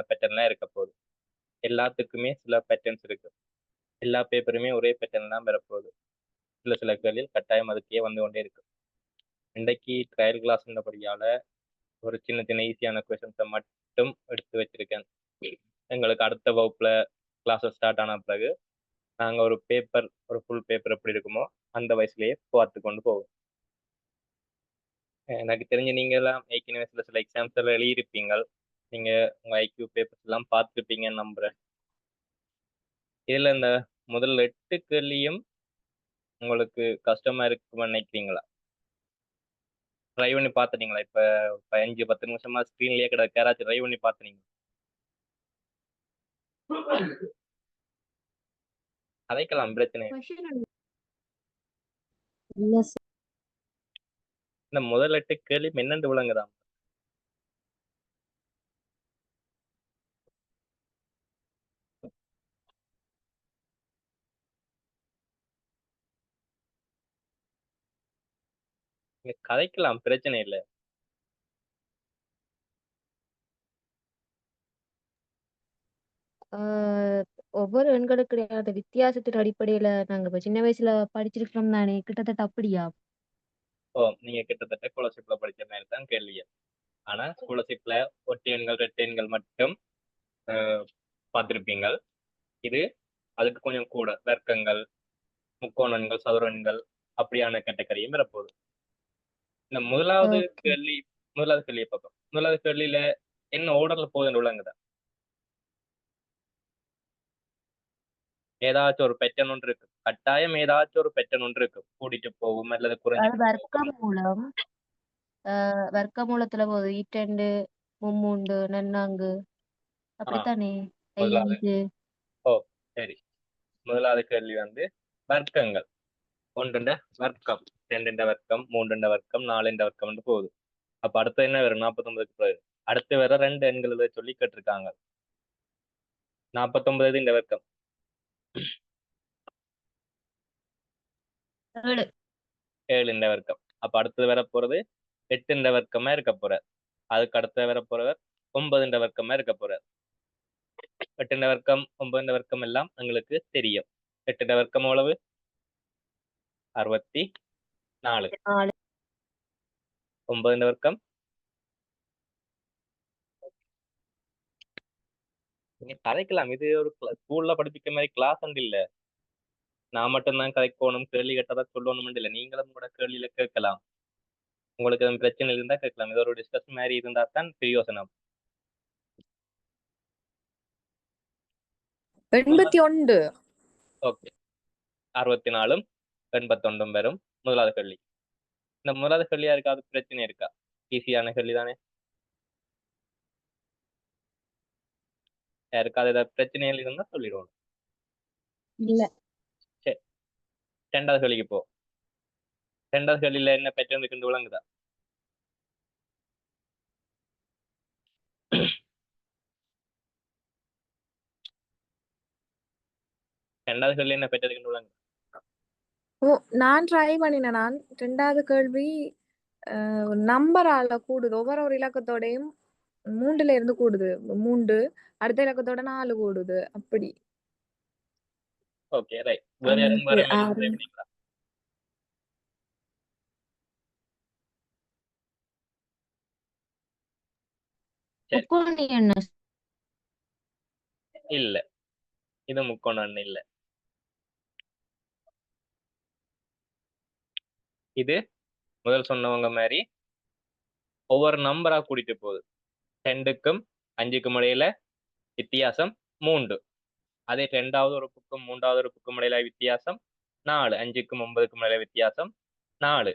பேட்டர்ன்லாம் இருக்க போகுது. எல்லாத்துக்குமே சில பேட்டர்ன்ஸ் இருக்கு. எல்லா பேப்பருமே ஒரே பேட்டர்ன் தான் பெறப்போகுது. சில கேள்விகள் கட்டாயம் அதுக்கே வந்து கொண்டே இருக்கு. இன்றைக்கு ட்ரையல் கிளாஸ்ன்றபடியால ஒரு சின்ன சின்ன ஈஸியான கொஸ்டின்ஸை மட்டும் எடுத்து வச்சிருக்கேன். எங்களுக்கு அடுத்த வகுப்புல கிளாஸஸ் ஸ்டார்ட் ஆன பிறகு நாங்கள் ஒரு ஃபுல் பேப்பர் எப்படி இருக்குமோ அந்த வயசுலயே பார்த்து கொண்டு போவோம். எனக்கு தெரிஞ்ச நீங்க எல்லாம் ஏற்கனவே சில எக்ஸாம்ஸ் எல்லாம் எழுதியிருப்பீங்க. நீங்க உங்க ஐக்யூ பேப்பர்ஸ் எல்லாம் பார்த்துருப்பீங்கன்னு நம்புறேன். இதுல இந்த முதல் 8 கேள்வியும் உங்களுக்கு கஷ்டமா இருக்குன்னு நினைக்கிறீங்களா? ட்ரை பண்ணி பார்த்துட்டீங்களா? இப்ப 5-10 நிமிஷமா ஸ்க்ரீன்லயே கிடக்கு, யாராச்சும் ட்ரை பண்ணி பார்த்துனீங்க? அதைக்கலாம் பிரச்சனை இல்ல சார். இந்த முதல் 8 கேள்வி என்னென்று விளங்குதா? நீங்க கதைக்கலாம், பிரச்சனை இல்லை. ஒவ்வொரு எண்களுக்கு இடையான வித்தியாசத்தின் அடிப்படையில நாங்க இப்ப சின்ன வயசுல படிச்சிருக்கோம் தானே, கிட்டத்தட்ட அப்படியா? ஓ, நீங்க கிட்டத்தட்ட ஸ்காலர்ஷிப்ல படிச்ச மாதிரி தான் கேள்வி. ஆனா ஸ்காலர்ஷிப்ல ஒற்றை எண்கள் ரெட்டை எண்கள் மட்டும் பார்த்திருப்பீங்க. இது அதுக்கு கொஞ்சம் கூட வர்க்கங்கள், முக்கோணங்கள், சதுரங்கள் அப்படியான கேட்டகரியும் வரப்போகுது. இந்த முதலாவது கேள்வியை பார்ப்போம். முதலாவது கேள்வியில என்ன ஆர்டர்ல போகுதுன்னு விளங்குதா? ஏதாச்சும் ஒரு பேட்டர்ன் ஒன்று இருக்கு, கட்டாயம் ஏதாச்சும் ஒரு பேட்டர்ன் ஒன்று இருக்கு. கூட்டிட்டு போகும் அல்லது குறைஞ்சிட்டு போகும். வர்க்க மூலத்துல போகுது. ஈட்டண்டு, மும்மூண்டு, நன்னாங்கு, அப்படித்தானே? முதலாவது ஓ சரி, முதலாவது கேள்வி வந்து வர்க்கங்கள். 1 வர்க்கம், 2 வர்க்கம், 3 வர்க்கம், 4 வர்க்கம் போகுது. அப்ப அடுத்து என்ன வரும்? 49க்கு பிறகு அடுத்து வேற 2 எண்கள் சொல்லி கேட்டிருக்காங்க. 49 இந்த வர்க்கம் 7 இந்த வர்க்கம். அப்ப அடுத்தது வர போறது 8 வர்க்கமா இருக்க போறார். அதுக்கு அடுத்த வர போறவர் 9 வர்க்கமா இருக்க போறார். 8 வர்க்கம் 9 வர்க்கம் எல்லாம் எங்களுக்கு தெரியும். 8 வர்க்கம் எவ்வளவு? 64. 9 வர்க்கம் நீங்க கதைக்கலாம். இது ஒரு ஸ்கூல்ல படிப்பிக்க மாதிரி கிளாஸ் ஒன்று இல்ல. நான் மட்டும்தான் கதைக்கணும், கேள்வி கேட்டதான் சொல்லணும் இல்லை. நீங்களும் கூட கேள்வியில கேட்கலாம். உங்களுக்கு எதுவும் பிரச்சனை இருந்தா கேட்கலாம். இது ஒரு டிஸ்கஸ் மாதிரி இருந்தா தான் பிரயோசனம். 81. ஓகே, 64 81 வரும் முதலாவது கேள்வி. இந்த முதலாவது கேள்வியா இருக்காது பிரச்சனை இருக்கா? ஈஸியான கேள்வி தானே? யாருக்காவது ஏதாவது பிரச்சனைகள் இருந்தா சொல்லிடுவோம். இல்ல. சரி, 2வது கேள்விக்கு போ. 2வது கேள்வியில என்ன பேட்டர்ன் இருக்குன்னு விளங்குதா? ரெண்டாவது கேள்வி என்ன பேட்டர்ன் இருக்குன்னு விளங்குதா? ஓ, நான் ட்ரை பண்ணினேன். நான் 2வது கேள்வி நம்பரால கூடுது. ஒவ்வொரு இலக்கத்தோடையும் 3ல இருந்து கூடுது. 3 அடுத்த இலக்கத்தோட 4 கூடுது. அப்படி. Okay right. வேற யாரும் ட்ரை பண்ணீங்களா? இல்ல, இது முக்கோணம் இல்ல. இது முதல் சொன்னவங்க மாதிரி ஒவ்வொரு நம்பரா கூட்டிட்டு போகுது. 2க்கும் 5க்கும் இடையில வித்தியாசம் 3. அதே 2வது உறுப்புக்கும் 3வது உறுப்புக்கும் இடையில வித்தியாசம் 4. 5க்கும் 9க்கும் இடையில வித்தியாசம் 4.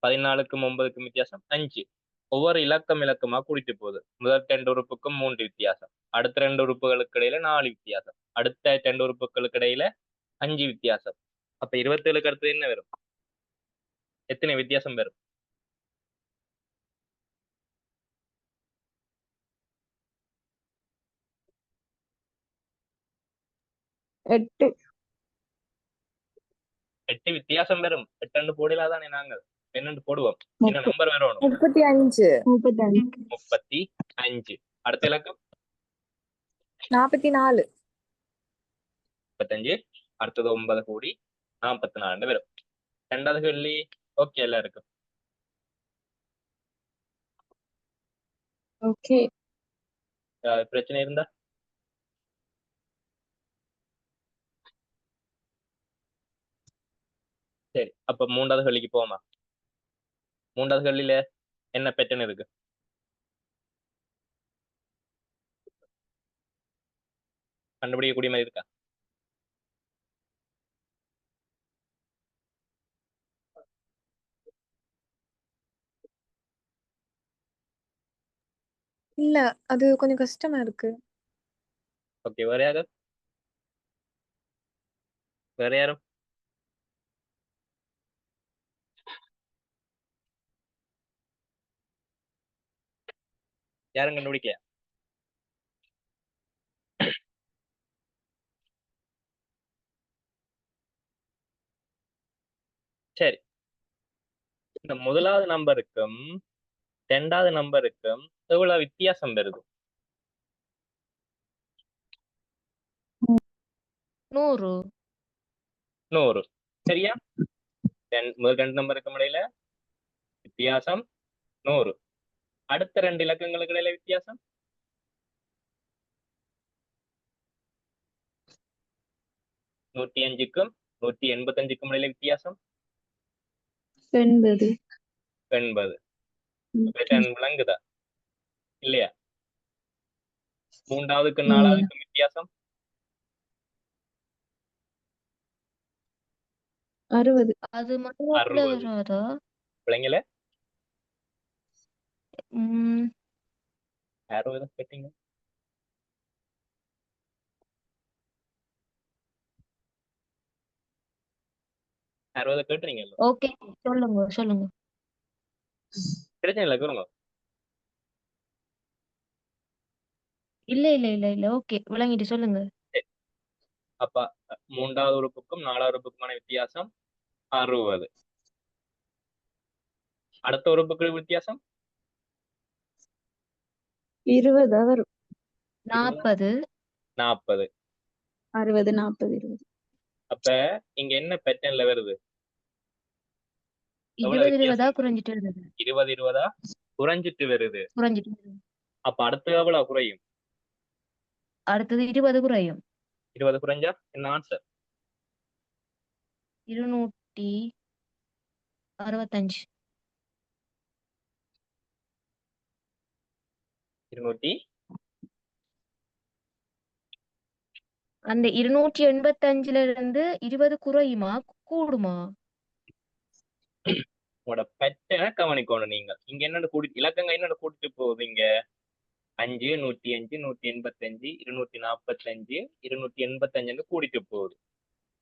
14க்கும் 9க்கும் வித்தியாசம் 5. ஒவ்வொரு இலக்கமா கூட்டிட்டு போகுது. முதல் 2 உறுப்புக்கும் 3 வித்தியாசம், அடுத்த 2 உறுப்புகளுக்கு இடையில 4 வித்தியாசம், அடுத்த 2 உறுப்புகளுக்கு இடையில 5 வித்தியாசம். அப்ப 27க்கு அடுத்தது என்ன வரும்? எத்தனை வித்தியாசம் வரும்? 8. 8 வித்தியாசம் வரும். 8 போடலாதானே நாங்கள் என்னென்று போடுவோம். என்ன நம்பர் வரணும்? 35. 35. அடுத்த இலக்கம் 44. 35. அடுத்தது 9 கூடி 44 வரும். ரெண்டாவது கேள்வி ஓகே எல்லாம் இருக்கும். ஓகே. பிரச்சனை இருந்தா சரி. அப்ப மூன்றாவது கேள்விக்கு போமா. மூன்றாவது கேள்வியில என்ன பேட்டர்ன் இருக்கு? கண்டுபிடிக்கக்கூடிய மாதிரி இருக்கா? இல்ல, அது கொஞ்சம் கஷ்டமா இருக்கு. ஓகே, வேற யாரும்? வேற யாரும்? யாரும் கண்டுபிடிக்கலையா? சரி. இந்த முதலாவது நம்பருக்கும் ரெண்டாவது நம்பருக்கும் எவ்வளவு வித்தியாசம் வருது? 100. 100. சரியா? முதல் ரெண்டு நம்பருக்கு இடையில வித்தியாசம் 100. அடுத்த ரெண்டு இலக்கங்களுக்கு இடையில வித்தியாசம் 105க்கும் 185க்கும் இடையில வித்தியாசம் 80. 80. பேட்டர்ன் விளங்குதா இல்லையா? மூன்றாவதுக்கும் நாலாவதுக்கும் வித்தியாசம் 60. அது மட்டும் 60. வராதா? விளங்கல? ம், 60 கேட்டீங்க. 60 கேட்டுறீங்கல்ல. ஓகே, சொல்லுங்க சொல்லுங்க. பிரச்சனை இல்லை, கூறுங்க. இல்ல இல்ல இல்ல இல்ல, ஓகே விளங்கிட்டு சொல்லுங்க. சரி. அப்ப மூன்றாவது உறுப்புக்கும் நாலாவது உறுப்புக்குமான வித்தியாசம் 60. அடுத்த உறுப்புக்கு வித்தியாசம் 20 வரும். 40. 40. 60, 40, 20. அப்ப இங்க என்ன பேட்டர்ன்ல வருது? 20 20 குறைஞ்சிட்டு வருது. 20 20 குறைஞ்சிட்டு வருது. குறைஞ்சிட்டு வருது. அப்ப அடுத்து எவ்வளவு குறையும்? அடுத்தது 20 குறையும். 20 குறைஞ்சா என்ன ஆன்சர்? 265. 200. அந்த 285ல இருந்து 20 குறையுமா கூடுமா? உங்களோட பேட்டர்னை கவனிக்கணும். நீங்க இங்க என்னென்ன கூடி இலக்கங்க என்னென்ன கூட்டிட்டு போகுது? இங்க 5 105 185 245 285 கூட்டிட்டு போகுது.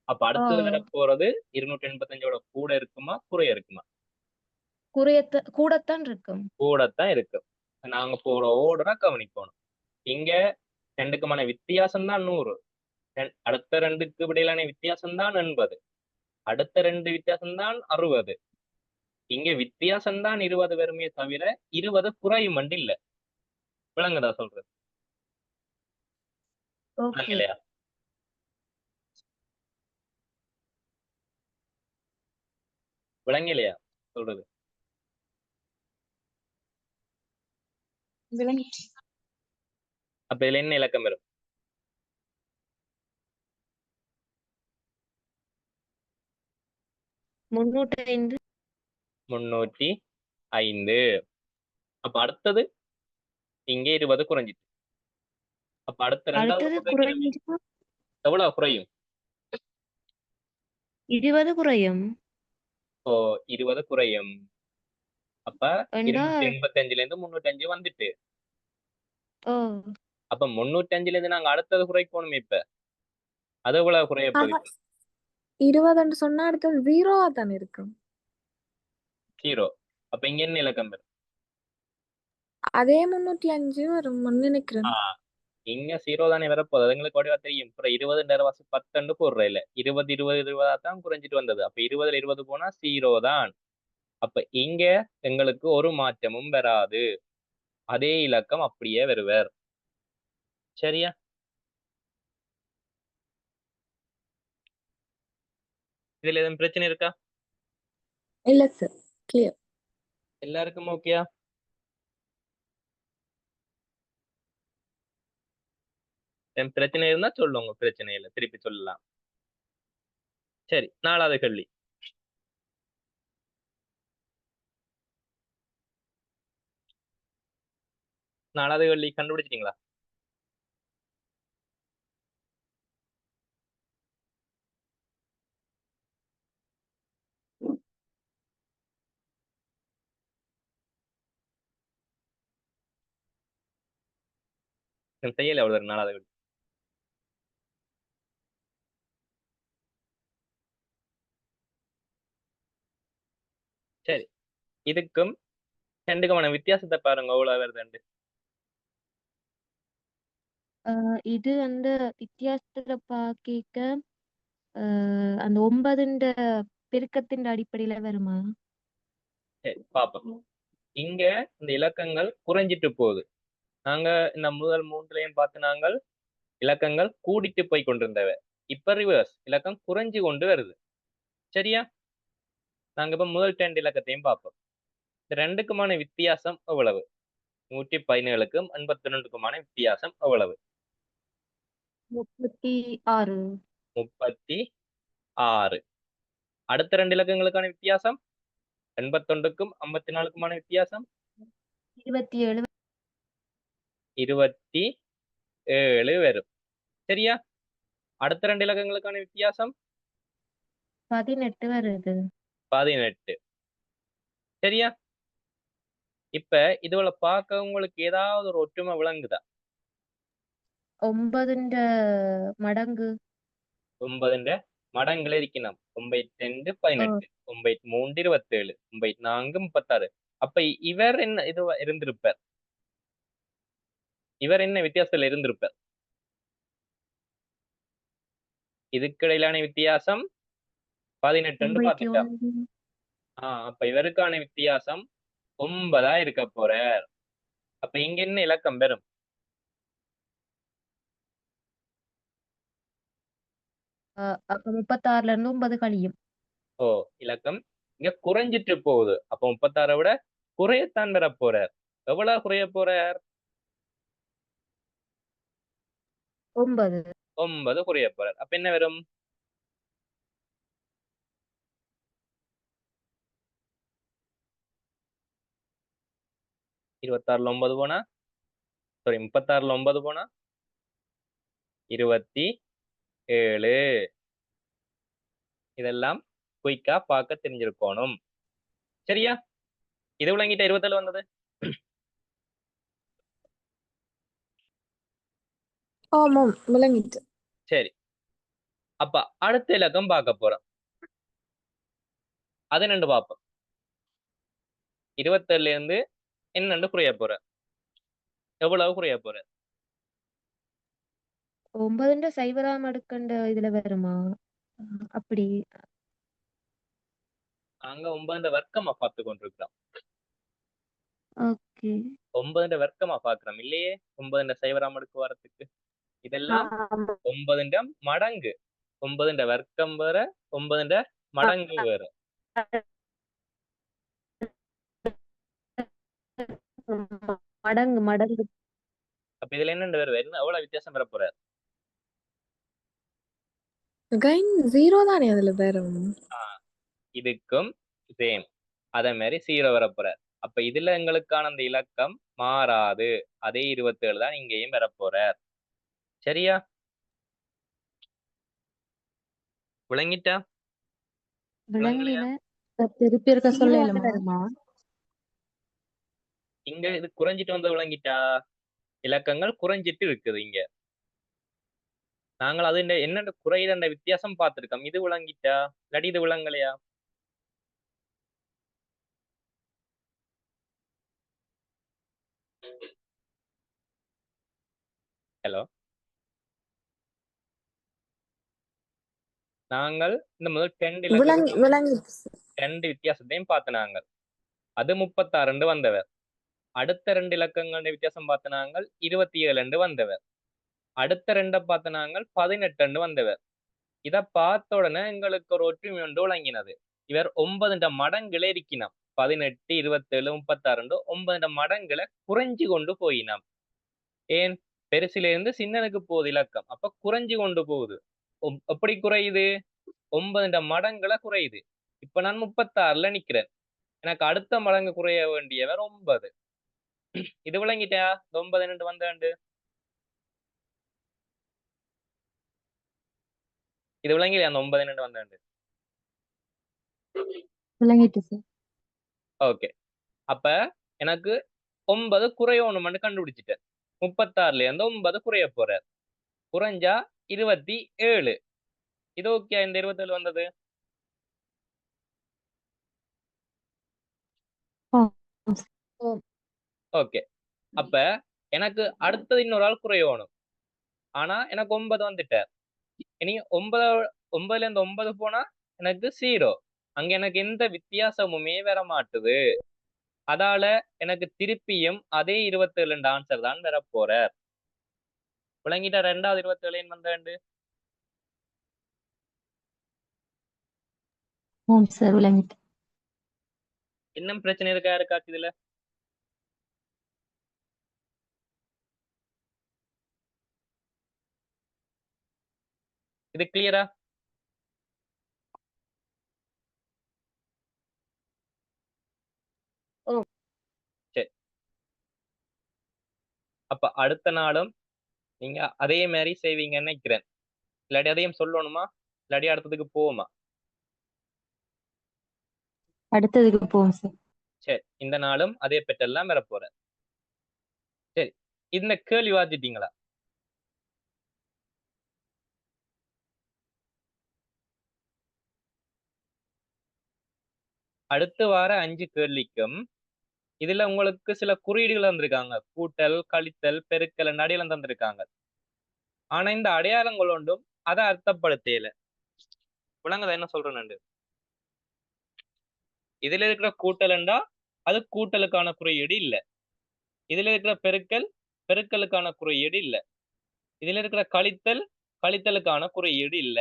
அப்ப அடுத்தது வர போறது 285ஓட கூட இருக்குமா குறைய இருக்குமா? கூடத்தான் இருக்கும். கூடத்தான் இருக்கும். நாங்க போற ஓர்டரா கவனிக்கணும். இங்க ரெண்டுக்குமான வித்தியாசம் தான் 100. அடுத்த ரெண்டுக்கு இடையிலான வித்தியாசம் தான் 80. அடுத்த ரெண்டு வித்தியாசம் தான் 60. இங்க வித்தியாசம் தான் 20 வருமே தவிர 20 குறையும் இல்ல. விளங்குதா சொல்றது? விளங்கலையா? விளங்கலையா சொல்றது? அப்ப இதுல என்ன இலக்கம் வரும்? 305. 305. அப்ப அடுத்தது இங்க 20 குறைஞ்சிட்டு. அப்ப அடுத்த ரெண்டாவது எவ்வளவு குறையும்? 20 குறையும். ஓ, 20 குறையும். அப்ப 285ல இருந்து 305 வந்துட்டு. அப்ப 305ல இருந்து நாங்க அடுத்தது குறைக்கணும். இப்ப அது எவ்வளவு குறைய போகுது? 20 சொன்னா அடுத்தது 0 தான் இருக்கும். 0. அப்ப இங்க என்ன இலக்கம் வரும்? அதே 305 வரும் நினைக்கிறேன். இங்க 0 தானே வரப்போகுது. அது எங்களுக்கு வடிவா தெரியும். அப்புறம் 20 நேரவாசி 10 போடுற இல்ல. 20 20 20 தான் குறைஞ்சிட்டு வந்தது. அப்ப 20ல 20 போனா 0 தான். அப்ப இங்க எங்களுக்கு ஒரு மாற்றமும் வராது. அதே இலக்கம் அப்படியே வருவர். சரியா? இதுல எதுவும் பிரச்சனை இருக்கா? இல்ல சார், கிளியர். எல்லாருக்கும் ஓகேயா? என் பிரச்சனை இருந்தா சொல்லுங்க, பிரச்சனை இல்லை, திருப்பி சொல்லலாம். சரி, 4வது கேள்வி. நாலாவது கேள்வி கண்டுபிடிச்சிட்டீங்களா? என் தையல் எவ்வளவு வரும் 4வது கேள்வி? சரி, இதுக்கும் ரெண்டுக்குமான வித்தியாசத்தை பாருங்க, எவ்வளவு வருது. இது அந்த வித்தியாசத்துல பாக்கிக்க அந்த 9ன்ற பெருக்கத்தின் அடிப்படையில வருமா? சரி, பாப்போம். இங்க இந்த இலக்கங்கள் குறைஞ்சிட்டு போகுது. நாங்க இந்த முதல் 3லையும் பார்த்து நாங்கள் இலக்கங்கள் கூடிட்டு போய் கொண்டிருந்தவை. இப்ப ரிவர்ஸ், இலக்கம் குறைஞ்சு கொண்டு வருது. சரியா? நாங்க இப்ப முதல் 2 இலக்கத்தையும் பார்ப்போம். இந்த ரெண்டுக்குமான வித்தியாசம் எவ்வளவு? 117க்கும் 82க்குமான வித்தியாசம் எவ்வளவு? 36. 36. அடுத்த 2 இலக்கங்களுக்கான வித்தியாசம் 81க்கும் 54க்குமான வித்தியாசம் 27. 27 வரும். சரியா? அடுத்த 2 இலக்கங்களுக்கான வித்தியாசம் 18 வருது. 18. சரியா? இப்ப இதுல பார்க்க உங்களுக்கு ஏதாவது ஒரு ஒற்றுமை விளங்குதா? 9ன்ற மடங்கு. 9ന്റെ மடங்கள் இருக்கணும். 92 18, 93 27, 94 36. அப்ப இவர் என்ன இது இருந்திருப்பார்? இவர் என்ன வித்தியாசத்துல இருந்திருப்பார்? இதுக்கிடையிலான வித்தியாசம் 18 பார்த்துட்டோம். 91. அப்ப இவருக்கான வித்தியாசம் 9 இருக்க போறார். அப்ப இங்க என்ன இலக்கம் பெறும்? அப்ப 36ல இருந்து 9 கழியும். இலக்கம் இங்க குறைஞ்சிட்டு போகுது. அப்ப 36 விட குறையத்தான் பெற போறார். எவ்வளவு குறைய போறார்? 9. 9 குறைய போறார். அப்ப என்ன வரும்? 26ல 9 போனா, சாரி 36ல 9 போனா 27. இதெல்லாம் குயிக்கா பார்க்க தெரிஞ்சிருக்கணும். சரியா? இது விளங்கிட்ட 27 வந்தது. ஆமாம், விளங்கிட்டு. சரி, அப்ப அடுத்த இலக்கம் பார்க்க போறோம். அது என்னன்னு பார்ப்போம். 27ல இருந்து என்னண்டு குறைய போற? எவ்வளவு குறைய போற? 9ன்ற சைவராம் அடுக்கண்ட இதுல வருமா? அப்படி. நாங்க 9ന്റെ வர்க்கமா பார்த்து கொண்டிருக்கிறோம். ஓகே. 9ന്റെ வர்க்கமா பார்க்கிறோம் இல்லையே, 9ന്റെ சைவராம் அடுக்கு வரத்துக்கு. இதெல்லாம் 9ന്റെ மடங்கு. 9ന്റെ வர்க்கம் வேற, 9ന്റെ மடங்கு வேற. மடங்கு மடங்கு. அப்ப இதுல என்னண்டு வருது? என்ன எவ்வளவு வித்தியாசம் பெற போற? அகைன் 0 தானே அதுல வரும். இதுக்கும் சேம் அதே மாதிரி 0 வர போற. அப்ப இதுல எங்களுக்கான அந்த இலக்கம் மாறாது. அதே 27 தான் இங்கேயும் பெற போற. சரியா? விளங்கிட்டா? விளங்கின. திருப்பி இருக்க 0 சொல்லலுமா? வந்து வருமா? இங்க இது குறைஞ்சிட்டு வந்து விளங்கிட்டா? இலக்கங்கள் குறைஞ்சிட்டு இருக்குது இங்க. நாங்கள் அது என்னென்ன குறையிற வித்தியாசம் பார்த்திருக்கோம். இது விளங்கிட்டா? இல்லாட்டி இது விளங்கலையா? ஹலோ, நாங்கள் இந்த முதல் 2 வித்தியாசத்தையும் பார்த்து நாங்கள் அது 36 வந்தவர். அடுத்த 2 இலக்கங்களுடைய வித்தியாசம் பார்த்து நாங்கள் 27 வந்தவர். அடுத்த ரெண்டை பார்த்த நாங்கள் 18 வந்தவர். இதை பார்த்த உடனே எங்களுக்கு ஒரு ஒற்றுமை ஒன்று விளங்கினது. இவர் 9 மடங்குல இருக்கினாம். 18, 27, 36 9 மடங்குல குறைஞ்சு கொண்டு போயினாம். ஏன்? பெருசில இருந்து சின்னனுக்கு போகுது இலக்கம். அப்ப குறைஞ்சு கொண்டு போகுது. எப்படி குறையுது? 9 மடங்குல குறையுது. இப்ப நான் 36ல நிக்கிறேன். எனக்கு அடுத்த மடங்கு குறைய வேண்டியவர் 9. இது விளங்கிட்டா? 9 வந்தாண்டு இது விளங்கிலையா? அந்த 9 வந்தாண்டு. விளங்கிட்டு சார். ஓகே. அப்ப எனக்கு 9 குறையணும்னு கண்டுபிடிச்சிட்டேன். 36ல இருந்து 9 குறைய போறார். குறைஞ்சா 27. இது ஓகே. இந்த 27 வந்தது. ஓகே. அப்ப எனக்கு அடுத்தது இன்னொரு ஆள் குறையணும். ஆனா எனக்கு 9 வந்துட்டார். இனி 9ல இருந்து 9 போனா எனக்கு 0. அங்க எனக்கு எந்த வித்தியாசமுமே வர மாட்டுது. அதால எனக்கு திருப்பியும் அதே 27 ஆன்சர் தான் வர போறார். விளங்கிட்ட? 2வது 27 வந்தாண்டு. சார் விளங்கிட்டு. இன்னும் பிரச்சனை இருக்கா யாருக்காச்சும் இதுல? இது கிளியரா? சரி. அப்ப அடுத்த நாளும் நீங்க அதே மாதிரி செய்வீங்கன்னு நினைக்கிறேன். இல்லாட்டி அதையும் சொல்லணுமா? இல்லாட்டி அடுத்ததுக்கு போவோமா? அடுத்ததுக்கு போவோம் சார். சரி. இந்த நாளும் அதே பெற்றெல்லாம் வர போற. சரி. இந்த கேள்வி வாசிட்டீங்களா? அடுத்து வார 5 கேள்விக்கும் இதுல உங்களுக்கு சில குறியீடுகள் தந்திருக்காங்க. கூட்டல், கழித்தல், பெருக்கல் அடையாளம் தந்திருக்காங்க. ஆனா இந்த அடையாளங்கள் ஒன்றும் அதை அர்த்தப்படுத்தல. விளங்குதா என்ன சொல்றேன்னு? இதுல இருக்கிற கூட்டல்ண்டா அது கூட்டலுக்கான குறியீடு இல்ல. இதுல இருக்கிற பெருக்கல் பெருக்கலுக்கான குறியீடு இல்ல. இதுல இருக்கிற கழித்தல் கழித்தலுக்கான குறியீடு இல்ல.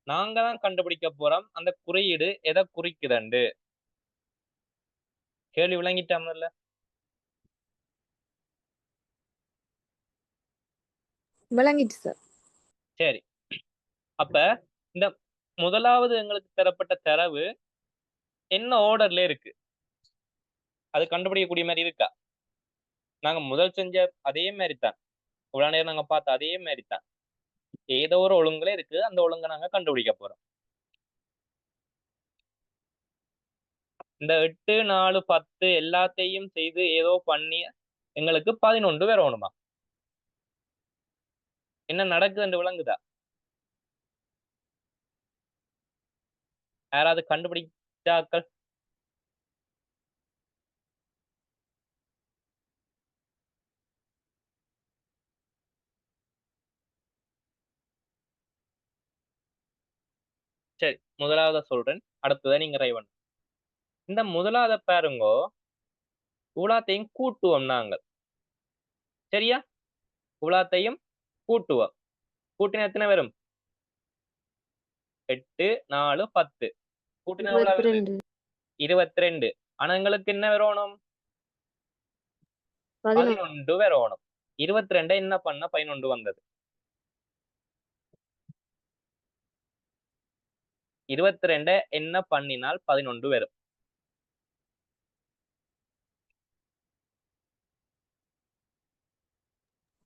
நாங்க தான் கண்டுபிடிக்க போறோம் அந்த குறியீடு எதை குறிக்குதுண்டு. கேள்வி விளங்கிட்டாமல்ல? விளங்கிட்டு சார். சரி. அப்ப இந்த முதலாவது எங்களுக்கு தரப்பட்ட தரவு என்ன ஆர்டர்ல இருக்கு? அது கண்டுபிடிக்கக்கூடிய மாதிரி இருக்கா? நாங்க முதல் செஞ்ச அதே மாதிரி தான். இவ்வளவு நேரம் நாங்க பார்த்த அதே மாதிரி தான். ஏதோ ஒரு ஒழுங்குல இருக்கு. அந்த ஒழுங்கை நாங்க கண்டுபிடிக்க போறோம். இந்த 8, 4, 10 எல்லாத்தையும் செய்து ஏதோ பண்ணி எங்களுக்கு 11 வரணுமா? என்ன நடக்குதுன்னு விளங்குதா? யாராவது கண்டுபிடிச்சாக்கள்? சரி. முதலாவத சொல்றேன். அடுத்ததை நீங்க ரைவன். இந்த முதலாவத பாருங்கோ. இவ்வளத்தையும் கூட்டுவோம் நாங்கள். சரியா? இவ்வளத்தையும் கூட்டுவோம். கூட்டினா எத்தனை வரும்? 8, 4, 10. கூட்டினா எவ்வளவு வருது? 22. ஆனா எங்களுக்கு என்ன வரணும்? 11 வரணும். 22 என்ன பண்ண 11 வந்தது? 22 என்ன பண்ணினால் 11 வரும்?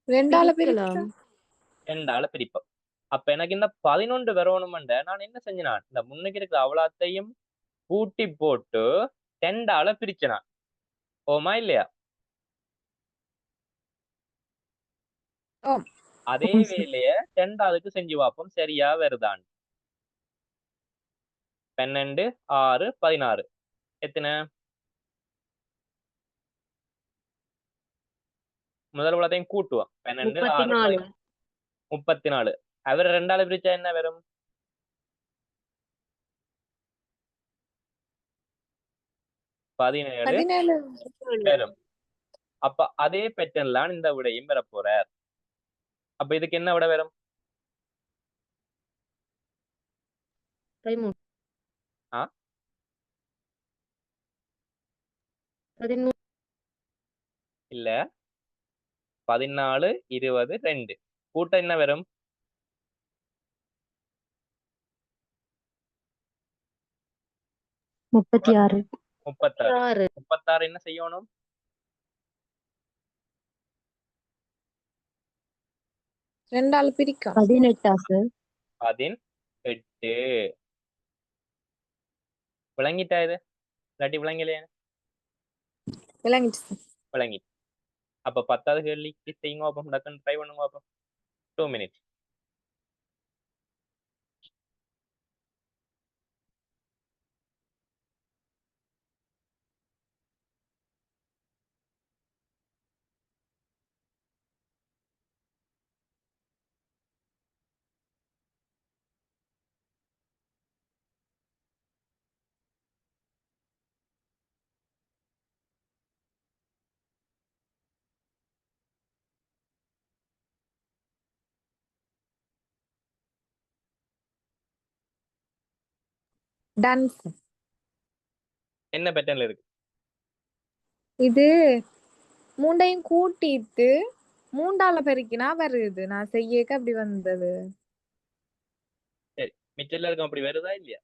ரெண்டால பிரிக்கலாம். பிரிச்சா 2ஆல பிரிப்போம். அப்ப எனக்கு இந்த 11 வரணும்ன்ற நான் என்ன செஞ்சேன்? இந்த முன்னுக்கு இருக்கிற அவ்வளத்தையும் கூட்டி போட்டு 2ஆல பிரிச்சேன். ஓமா இல்லையா? ஆம். அதே வேலைய 2ஆவதுக்கு செஞ்சு பார்ப்போம். சரியா வருதான்? 12, 6, 16. எத்தனை? முதல் உள்ளதையும் கூட்டுவோம். 12, 6, 16. 34. அவர் 2ஆல பிரிச்சா என்ன வரும்? 17 17 வரும். அப்ப அதே பேட்டர்ன்லாம் இந்த விடையும் பெற போறார். அப்ப அப்ப இதுக்கு என்ன விட வரும்? 13 ஆ 13 இல்ல 14 20 2 கூட்டம் என்ன வரும்? 36 36. 6 36 என்ன செய்யணும்? 2ஆல பிரிக்கும். 18 சார். 18. விளங்கிட்டா இது? இல்லாட்டி விளங்கலையா? விளங்கிச்சு சார். விளங்கி. அப்ப 10வது கேள்விக்கு செய்யுங்க பாப்போம். டக்குன்னு ட்ரை பண்ணுங்க பாப்போம். 2 மினிட்ஸ். Ton sir. என்ன பேட்டர்ன்ல இருக்கு? இது மூண்டையும் கூட்டிட்டு 3ஆல பெருக்கினா வருது. நான் செய்யக்க அப்படி வந்தது. சரி. மிச்ச எல்லாருக்கும் அப்படி வருதா இல்லையா?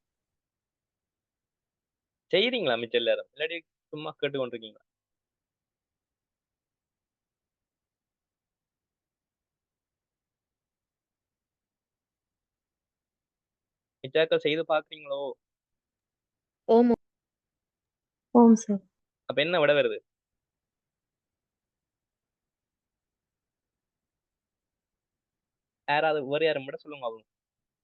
செய்றீங்களா மிச்ச எல்லாரும்? இல்லாட்டி சும்மா கேட்டு கொண்டிருக்கீங்களா? மிச்சாக்கள் செய்து பாக்குறீங்களோ? ஓமோ ஓம் சார். அப்ப என்ன விட வருது? யாராவது வேற யாரும் விட சொல்லுங்க அவங்க.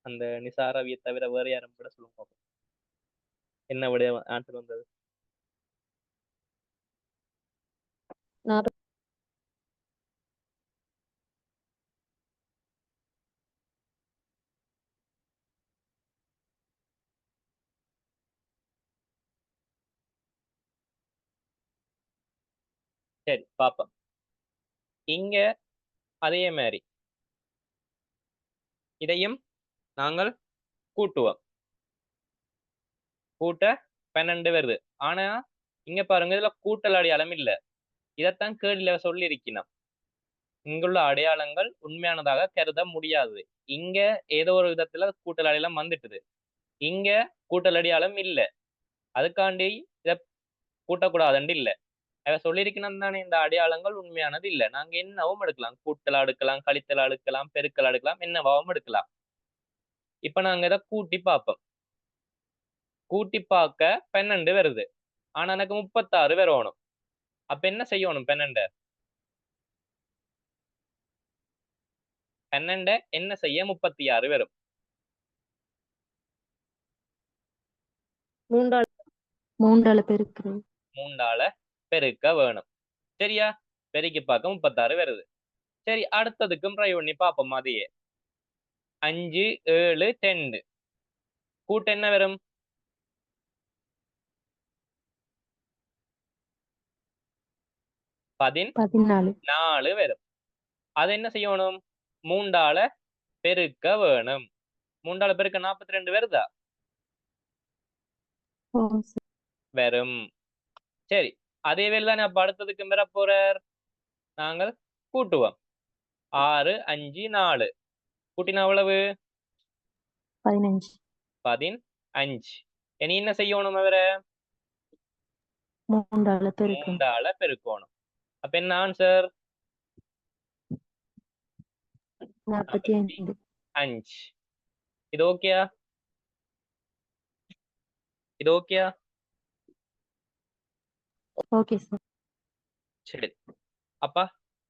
அந்த நிசாரவியை தவிர வேற யாரும் விட சொல்லுங்க பாப்போம். என்ன விட ஆன்சர் வந்தது? 40 சரி பாப்போம். இங்க அதே மாதிரி இதையும் நாங்கள் கூட்டுவோம். கூட்ட 12 வருது. ஆனா இங்க பாருங்க இதுல கூட்டல் அடையாளம் இல்ல. இதைத்தான் கேள்வியில சொல்லி இருக்கணும். இங்குள்ள அடையாளங்கள் உண்மையானதாக கருத முடியாது. இங்க ஏதோ ஒரு விதத்துல கூட்டல் அடையாளம் வந்துட்டுது. இங்க கூட்டல் அடையாளம் இல்ல. அதுக்காண்டி இத கூட்டக்கூடாதுன்னு இல்ல. அவ சொல்லியிருக்கணும் தானே இந்த அடையாளங்கள் உண்மையானது இல்ல. நாங்க என்னவும் எடுக்கலாம். கூட்டலா எடுக்கலாம், கழித்தலா எடுக்கலாம், பெருக்கலா எடுக்கலாம், என்னவாவும் எடுக்கலாம். இப்ப நாங்க இதை கூட்டி பார்ப்போம். கூட்டி பார்க்க 12 வருது. ஆனா எனக்கு 36 வரணும். அப்ப என்ன செய்யணும்? 12 என்ன செய்ய 36 வரும்? 3ஆல பெருக்குறது. 3ஆல பெருக்க வேணும். சரியா? பெருக்கி பார்க்க 36 வருது. சரி, அடுத்ததுக்கும் ட்ரை பண்ணி பார்ப்போம். அதையே 5 7 2 கூட்ட என்ன வரும்? 14 வரும். அது என்ன செய்யணும்? 3ஆல பெருக்க வேணும். 3ஆல பெருக்க 42 வருதா? ஓம் சார். வரும். சரி, அதே வேலை தானே அப்ப அடுத்ததுக்கு பெற போறார். நாங்கள் கூட்டுவோம். 6 5 4 கூட்டினா எவ்வளவு? 15 15. இனி என்ன செய்யணும்? அவரை 3ஆல பெருக்கணும். 3ஆல பெருக்கணும். அப்ப என்ன ஆன்சர்? 45. 45. இது ஓகேயா? இது ஓகேயா? Okay sir. சரி, அப்ப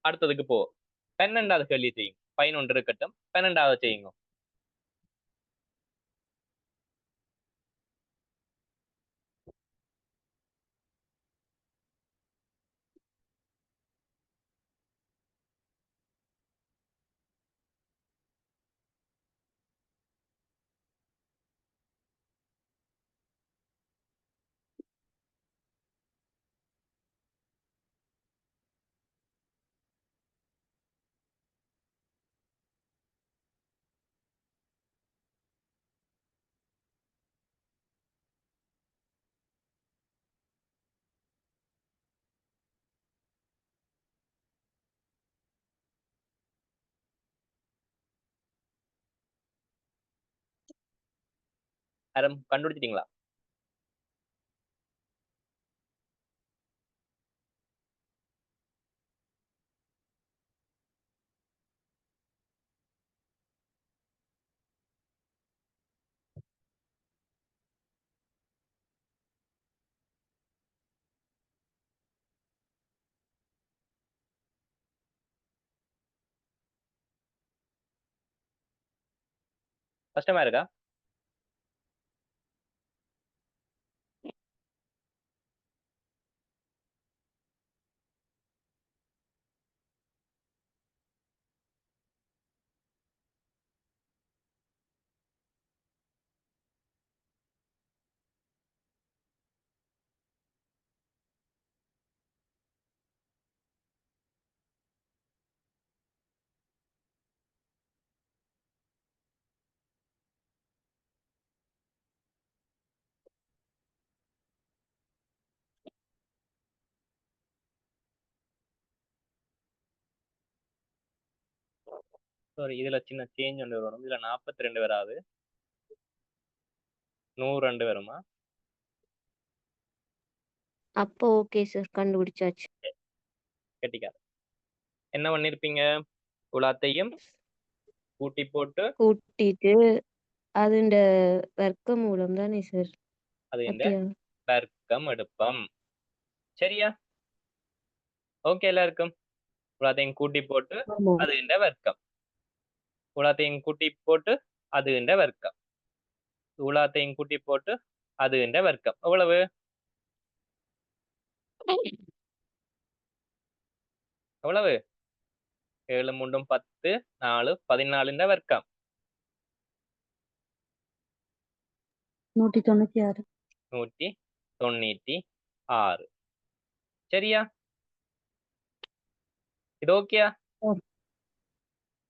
அடுத்ததுக்கு போ. 12வது கேள்வி செய்யும். 11 இருக்கட்டும், 12வது செய்யுங்க. யாரும் கண்டுபிடிச்சிட்டீங்களா? கஷ்டமா இருக்கா? சாரி, இதுல சின்ன சேஞ்ச் ஒன்று வரும். இதுல 42 வராது, 102 வருமா? அப்போ ஓகே சார், கண்டுபிடிச்சாச்சு. கெட்டிக்கார. என்ன பண்ணிருப்பீங்க? உலாத்தையும் கூட்டி போட்டு கூட்டிட்டு அதுண்ட வர்க்க மூலம் தானே சார்? அது இந்த அப்படியா? வர்க்கம் எடுப்பம். சரியா? ஓகே எல்லாருக்கும்? உலாத்தையும் கூட்டி போட்டு ஆமா. அது இந்த வர்க்கம். உலாத்தையும் கூட்டி போட்டு அது இந்த வர்க்கம். உலாத்தையும் கூட்டி போட்டு அது இந்த வர்க்கம். எவ்வளவு? எவ்வளவு? 7 3 10 4 14 வர்க்கம். 196. 196. சரியா? இது ஓகேயா?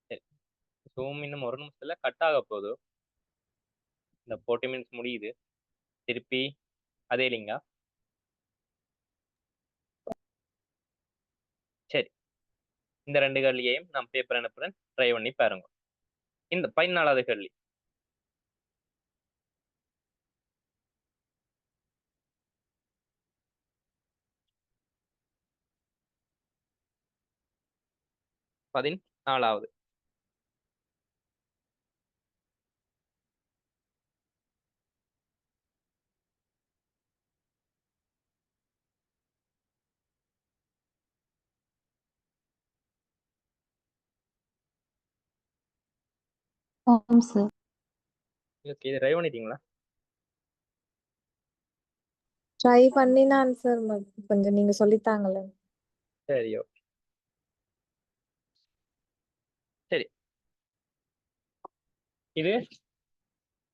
சரி. ஜூம் இன்னும் ஒரு நிமிஷத்துல கட் ஆக போகுது. இந்த 40 மினிட்ஸ் முடியுது. திருப்பி அதே லிங்கா? சரி, இந்த 2 கேள்வியையும் நான் பேப்பர் அனுப்புறேன், ட்ரை பண்ணி பாருங்க. இந்த 14வது கேள்வி. பதினாலாவது. ஆமாம் சார். ஓகே, இது ட்ரை பண்ணிட்டீங்களா? ட்ரை பண்ணினான் சார், கொஞ்சம் நீங்க சொல்லித்தாங்களே. சரி, ஓகே. சரி, இது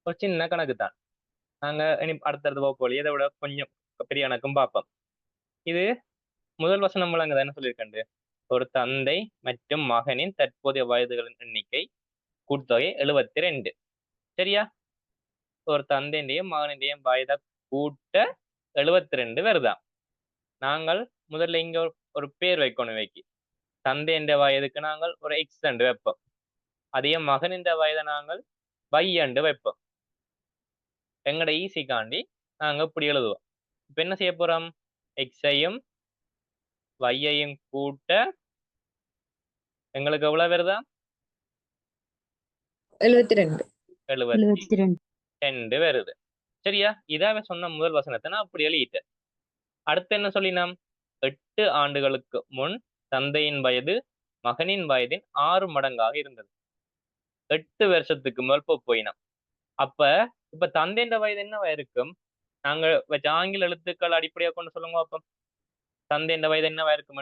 ஒரு சின்ன கணக்கு தான். நாங்க இனி அடுத்தடுத்து போகக்கூடிய இதை விட கொஞ்சம் பெரிய கணக்கும் பார்ப்போம். இது முதல் வசனம் வழங்குது என்ன சொல்லியிருக்கேன்? ஒரு தந்தை மற்றும் மகனின் தற்போதைய வயதுகளின் எண்ணிக்கை கூட்டுத்தொகை 72. சரியா? ஒரு தந்தையின்டையும் மகனின்டையும் வயதை கூட்ட 72 வருதாம். நாங்கள் முதல்ல இங்க ஒரு பேர் வைக்கணும். வைக்கி தந்தையின் வயதுக்கு நாங்கள் ஒரு எக்ஸ் அண்டு வைப்போம். அதே மகனின் வயதை நாங்கள் y அண்டு வைப்போம். எங்கட ஈஸிக்காண்டி நாங்க இப்படி எழுதுவோம். இப்ப என்ன செய்ய போறோம்? எக்ஸையும் வையையும் கூட்ட எங்களுக்கு எவ்வளவு வருதா? 72. 72 வருது. சரியா? இதாவே சொன்ன முதல் வசனத்தை நான் அப்படி எழுதிட்டேன். அடுத்து என்ன சொல்லினோம்? 8 ஆண்டுகளுக்கு முன் தந்தையின் வயது மகனின் வயதின் 6 மடங்காக இருந்தது. 8 வருஷத்துக்கு மேல் போயினோம். அப்ப இப்ப தந்தையின் வயது என்னவா இருக்கும்? நாங்க வச்ச ஆங்கில எழுத்துக்கள் அடிப்படையாக கொண்டு சொல்லுங்க அப்ப. தந்தையின் வயது என்னவா இருக்கும்?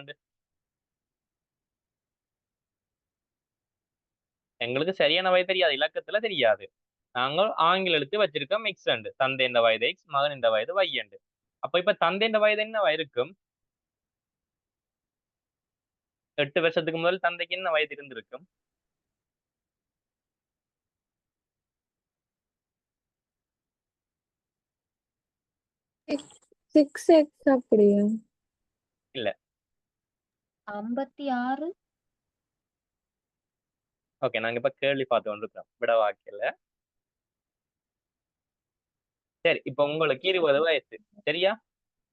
எங்களுக்கு சரியான வயது தெரியாது, இலக்கத்துல தெரியாது. நாங்கள் ஆங்கில எழுத்து வச்சிருக்கோம் எக்ஸ் அண்டு. தந்தையின் வயது எக்ஸ், மகனின் வயது y அண்டு. அப்ப இப்ப தந்தையின் வயது என்னவா இருக்கும்? 8 வருஷத்துக்கு முதல் தந்தைக்கு என்ன வயது இருந்திருக்கும்? 6x அப்படியா? இல்ல. 56. ஓகே, நாங்க இப்ப கேள்வி பார்த்து கொண்டிருக்கிறோம், விட வாக்கியல. சரி, இப்ப உங்களுக்கு 20 வயசு. சரியா?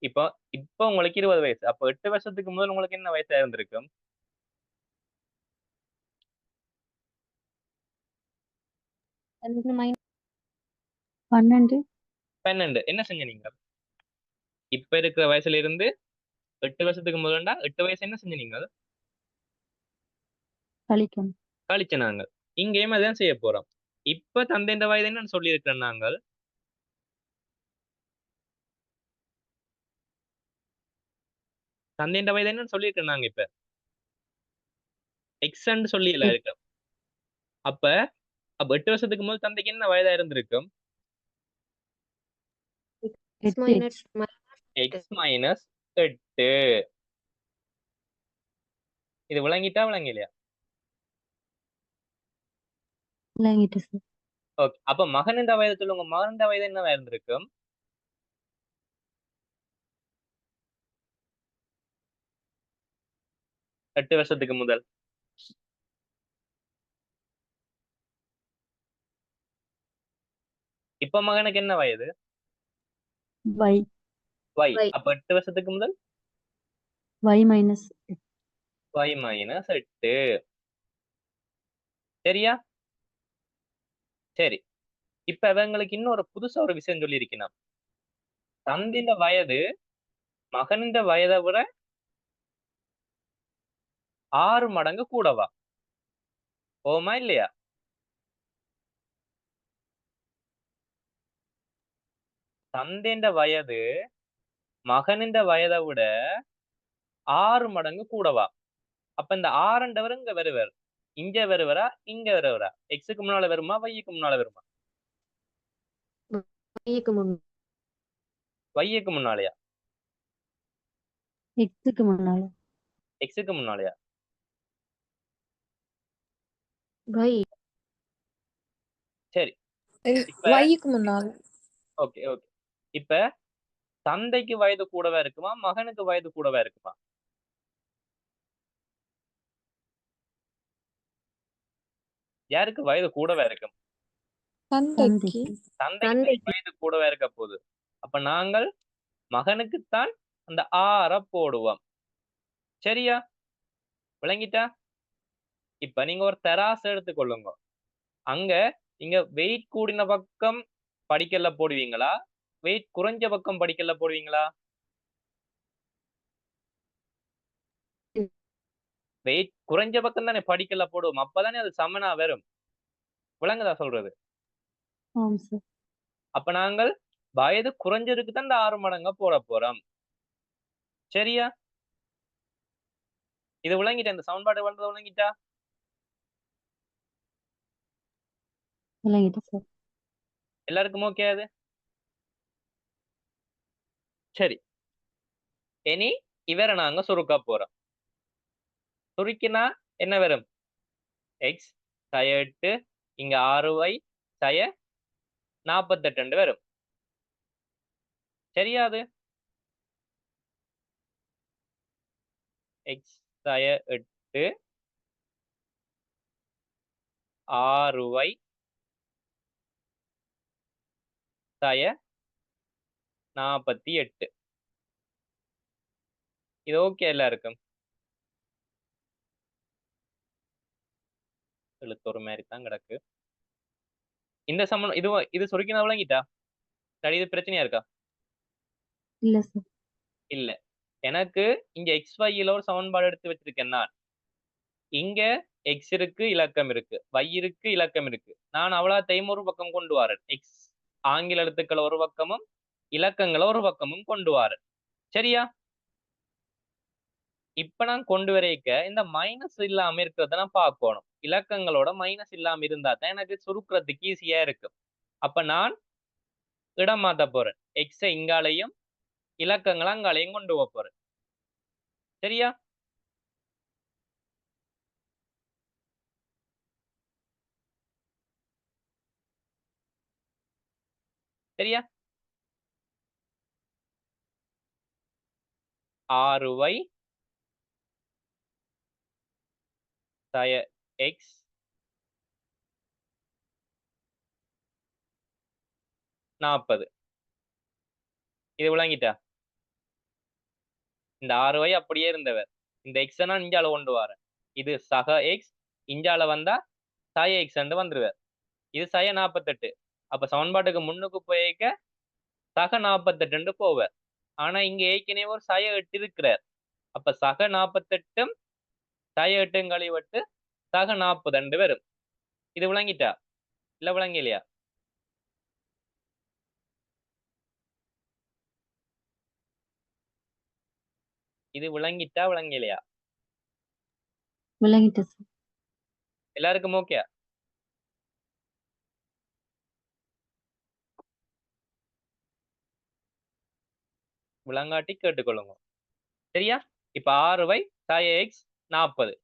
இப்போ இப்போ உங்களுக்கு 20 வயசு. அப்ப 8 வருஷத்துக்கு முதல் உங்களுக்கு என்ன வயசா இருந்திருக்கும்? 12 12. என்ன செஞ்ச நீங்க? இப்ப இருக்கிற வயசுல இருந்து 8 வருஷத்துக்கு முதல்டா 8 வயசு என்ன செஞ்ச நீங்க? கழிக்கணும். கழிச்ச நாங்கள். இங்கேயும் அதான் செய்ய போறோம். இப்ப தந்தைன்ற வயது என்னன்னு சொல்லியிருக்கிறோம் நாங்கள். தந்தைன்ற வயது என்னன்னு சொல்லியிருக்கிறோம் நாங்க இப்ப. எக்ஸ்ன்னு சொல்லியல இருக்கு. அப்ப அப்ப 8 வருஷத்துக்கு முதல் தந்தைக்கு என்ன வயதா இருந்திருக்கும்? X 8 minus X minus 8. இது விளங்கிட்டா விளங்கலையா? விளங்கிட்டு சார். ஓகே. அப்ப மகனின்ற வயது சொல்லுங்க. மகனின்ற வயது என்னவா இருந்திருக்கும்? 8 வருஷத்துக்கு முதல். இப்ப மகனுக்கு என்ன வயது? Y y. Y. அப்ப 8 வருஷத்துக்கு முதல் Y minus y மைனஸ் 8. சரியா? சரி. இப்ப அவங்களுக்கு இன்னொரு புதுசா ஒரு விஷயம் சொல்லியிருக்கணும். தந்தையின் வயது மகனின் வயதை விட 6 மடங்கு கூடவா? ஓமா இல்லையா? தந்தையின் வயது மகனின் வயதை விட 6 மடங்கு கூடவா? அப்ப இந்த 6ன்றவர் இங்க வருவார். இங்க வருவரா? இங்க வருவரா? எக்ஸுக்கு முன்னால வருமா? வைக்கு முன்னால வருமா? Yக்கு முன் வைக்கு முன்னாலயா? Xக்கு முன்னால எக்ஸுக்கு முன்னாலயா? Y சரி. இப்ப Yக்கு முன்னால். Okay, okay. இப்ப தந்தைக்கு வயது கூடவா இருக்குமா? மகனுக்கு வயது கூடவா இருக்குமா? யாருக்கு வயது கூடவா இருக்கும்? தந்தைக்கு. தந்தைக்கு தந்தைக்கு வயது கூடவா இருக்க போகுது. அப்ப நாங்கள் மகனுக்குத்தான் அந்த 6 போடுவோம். சரியா? விளங்கிட்டா? இப்ப நீங்க ஒரு தராசு எடுத்துக்கொள்ளுங்க. அங்க நீங்க வெயிட் கூடின பக்கம் படிக்கல்ல போடுவீங்களா? வெயிட் குறைஞ்ச பக்கம் படிக்கல்ல போடுவீங்களா? வெயிட் குறைஞ்ச பக்கம் தானே படிக்கல்ல போடுவோம். அப்பதானே அது சமனா வரும். விளங்குதா சொல்றது? ஆம் சார். அப்ப நாங்கள் வயது குறைஞ்சதுக்கு தான் இந்த 6 மடங்கா போட போறோம். சரியா? இது விளங்கிட்டா? இந்த சமன்பாடு வந்தது விளங்கிட்டா? விளங்கிட்டு சார். எல்லாருக்கும் ஓகே அது? சரி. இனி இவரை நாங்க சுருக்க போறோம். சுருக்கினா என்ன வரும்? எக்ஸ் சய 8 இங்க 6y சய 48 வரும். சரியா அது? எக்ஸ் சய 8 6y சய 48. இது ஓகே எல்லாருக்கும்? எழுத்து ஒரு மாதிரி தான் கிடக்கு. இந்த சமன் இது சுருக்கினா விளங்கிட்டா? சரி, இது பிரச்சனையா இருக்கா? இல்ல சார். இல்ல. எனக்கு இங்க xyல ஒரு சமன்பாடு எடுத்து வச்சிருக்கேன் நான். இங்க x இருக்கு, இலக்கம் இருக்கு. y இருக்கு, இலக்கம் இருக்கு. நான் அவ்வளத்தையும் ஒரு பக்கம் கொண்டு வரேன். x ஆங்கில எழுத்துக்களை ஒரு பக்கமும், இலக்கங்களை ஒரு பக்கமும் கொண்டு வரேன். சரியா? இப்ப நான் கொண்டு வரைக்க இந்த மைனஸ் இல்லாம இருக்கிறத நான் பார்க்கணும். இலக்கங்களோட மைனஸ் இல்லாம இருந்தா தான் எனக்கு சுருக்குறதுக்கு ஈஸியா இருக்கும். அப்ப நான் இடம் மாத்த போறேன். எக்ஸ இங்காலையும் இலக்கங்களை அங்காலையும் கொண்டு போக போறேன். சரியா? சரியா? 6y சய எக்ஸ் 40. இது விளங்கிட்டா? இந்த 6y அப்படியே இருந்தவர். இந்த எக்ஸை நான் இஞ்சால கொண்டு வரேன். இது சக எக்ஸ், இஞ்சால வந்தா சய எக்ஸ் வந்துருவார். இது சய 48. அப்ப சமன்பாட்டுக்கு முன்னுக்கு போய்க்க சக 48 போவார். ஆனா இங்க ஏற்கனவே ஒரு சய 8 இருக்கிறார். அப்ப சக 48ம் சய 8ம் கழிவட்டு சக 40 வரும். இது விளங்கிட்டா? இல்ல விளங்கலையா? இது விளங்கிட்டா விளங்கலையா? விளங்கிட்டு சார். எல்லாருக்கும் ஓகே? விளங்காட்டி கேட்டுக்கொள்ளுங்க. சரியா? இப்ப 6y சய எக்ஸ் 40.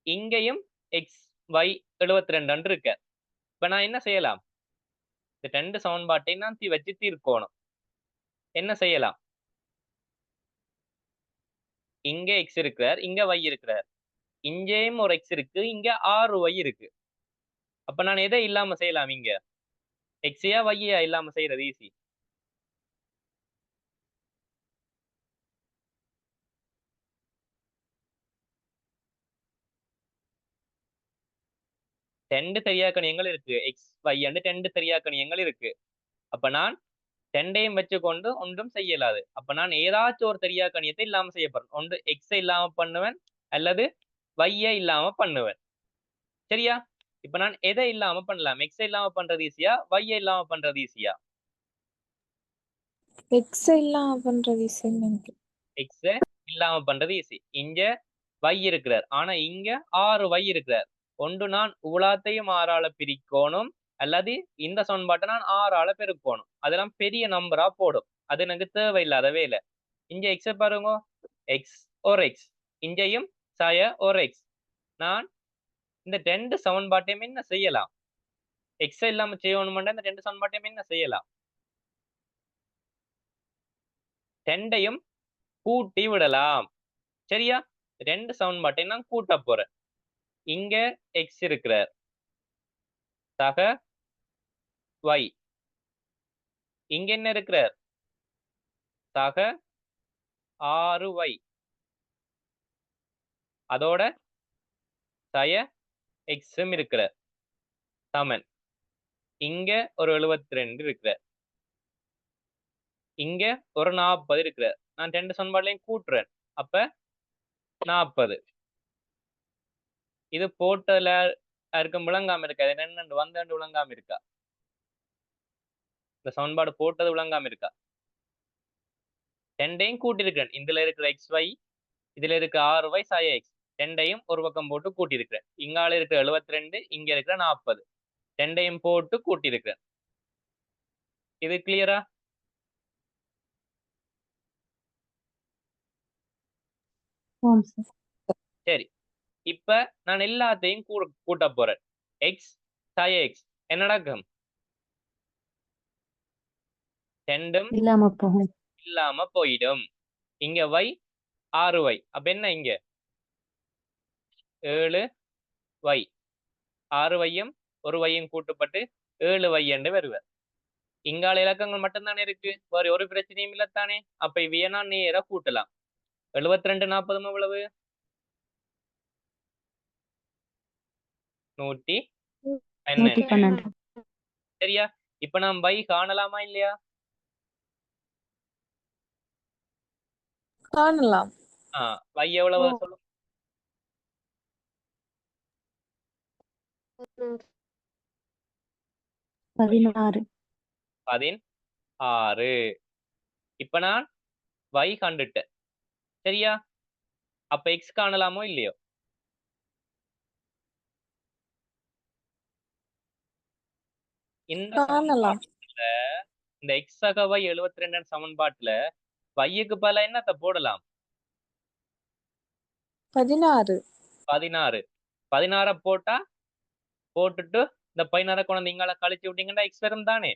இங்கேயும் எக்ஸ் y 72 இருக்க. இப்ப நான் என்ன செய்யலாம்? இந்த 2 சமன்பாட்டை நான் வச்சு தீர்க்கணும். என்ன செய்யலாம்? இங்க எக்ஸ் இருக்கிறார், இங்க y இருக்கிறார். இங்கேயும் ஒரு எக்ஸ் இருக்கு, இங்க 6y இருக்கு. அப்ப நான் எதை இல்லாம செய்யலாம்? இங்க எக்ஸையா வையா இல்லாம செய்யறது ஈஸி. ரெண்டு தெரியாக்கணியங்கள் இருக்கு. எக்ஸ் y 2 தெரியாக்கணியங்கள் இருக்கு. அப்ப நான் 2ஐயும் வச்சுக்கொண்டு ஒன்றும் செய்யலாது. அப்ப நான் ஏதாச்சும் ஒரு தெரியாக்கணியத்தை இல்லாம செய்ய போறேன். ஒன்று எக்ஸை இல்லாம பண்ணுவேன் அல்லது y இல்லாம பண்ணுவேன். சரியா? இப்ப நான் எதை இல்லாம பண்ணலாம்? எக்ஸை இல்லாம பண்றது ஈஸியா, y இல்லாம பண்றது ஈஸியா? எக்ஸ் இல்லாம பண்றது ஈஸின்னு நினைக்கிறேன். எக்ஸ இல்லாம பண்றது ஈஸி. இங்க y இருக்கிறார், ஆனா இங்க 6y இருக்கிறார். ஒன்று நான் உலாத்தையும் 6ஆல பிரிக்கணும் அல்லது இந்த சமன்பாட்டை நான் 6ஆல பெருக்கணும். அதெல்லாம் பெரிய நம்பரா போடும். அது எனக்கு தேவையில்லாத வேலை. இங்க எக்ஸ பாருங்க, எக்ஸ் ஒரு எக்ஸ், இங்கேயும் சய ஒரு எக்ஸ். நான் இந்த 2 சமன்பாட்டையும் என்ன செய்யலாம்? எக்ஸ இல்லாம செய்யணும்னா இந்த 2 சமன்பாட்டையும் என்ன செய்யலாம்? 2ஐயும் கூட்டி விடலாம். சரியா? 2 சமன்பாட்டையும் நான் கூட்ட போறேன். இங்க எக்ஸ் இருக்கிறார், சக y. இங்க என்ன இருக்கிறார்? சக 6y. அதோட சய எக்ஸும் இருக்கிறார், சமன். இங்க ஒரு 72 இருக்கிறார், இங்க ஒரு 40 இருக்கிறார். நான் 2 சமன்பாட்டையும் கூட்டுறேன். அப்ப 40. இது போட்டதுல யாருக்கும் விளங்காம இருக்கா? இது என்னண்டு வந்தண்டு விளங்காம இருக்கா? இந்த சமன்பாடு போட்டது விளங்காம இருக்கா? 2ஐயும் கூட்டியிருக்கிறேன். இதுல இருக்கிற xy, இதுல இருக்க 6y சய x. 2ஐயும் ஒரு பக்கம் போட்டு கூட்டியிருக்கிறேன். இங்கால இருக்கிற 72, இங்க இருக்கிற 40. 2ஐயும் போட்டு கூட்டியிருக்கிறேன். இது கிளியரா? ஆம் சார். சரி. இப்ப நான் எல்லாத்தையும் கூட்ட போறேன். எக்ஸ் சய எக்ஸ் என்ன நடக்கும்? 2ம் இல்லாம போகும். இல்லாம போயிடும். இங்க y 6y. அப்ப என்ன இங்க 7y. 6yயும் ஒரு yயும் கூட்டப்பட்டு 7y என்று வருவார். இங்கால இலக்கங்கள் மட்டும்தானே இருக்கு, வேற ஒரு பிரச்சனையும் இல்லத்தானே. அப்ப இவைய நான் நேரா கூட்டலாம். 72 40 எவ்வளவு? 112. 112. சரியா? இப்ப நாம் y காணலாமா இல்லையா? காணலாம். y எவ்வளவு சொல்லுங்க? 16. 16. இப்ப நான் y கண்டுட்டேன். சரியா? அப்ப x காணலாமோ இல்லையோ? இந்த காணலாம். சமன்பாட்டுல இந்த x சக y 72 சமன்பாட்டுல y-க்கு பதிலா என்னத்த போடலாம்? 16. 16. 16 போட்டா போட்டுட்டு இந்த 16 கொண்டு இங்கால கழிச்சு விட்டீங்கன்னா x வரும் தானே.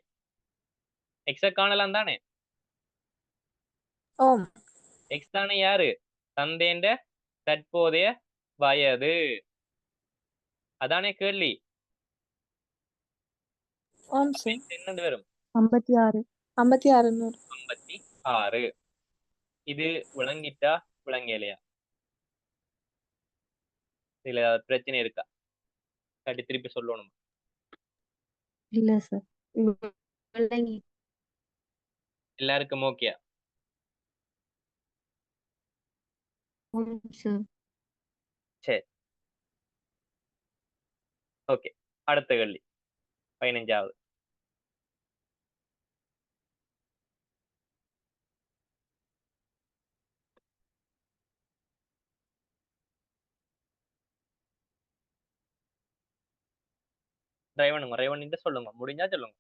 x காணலாம் தானே. ஓம். x தானே யாரு? தந்தைன்ற தற்போதைய வயது. அதானே கேள்வி. ஓம் சார். என்னது வரும்? 56. 56. 56 6. இது விளங்கிட்டா விளங்கலையா? இதுல பிரச்சனை இருக்கா? கட்டி திருப்பி சொல்லணும். இல்ல சார். விளங்கி எல்லாருக்கும் ஓகே? சார். சரி, ஓகே. அடுத்த கேள்வி 15வது. ரைவனுங்க சொல்லுங்க, முடிஞ்சா சொல்லுங்க.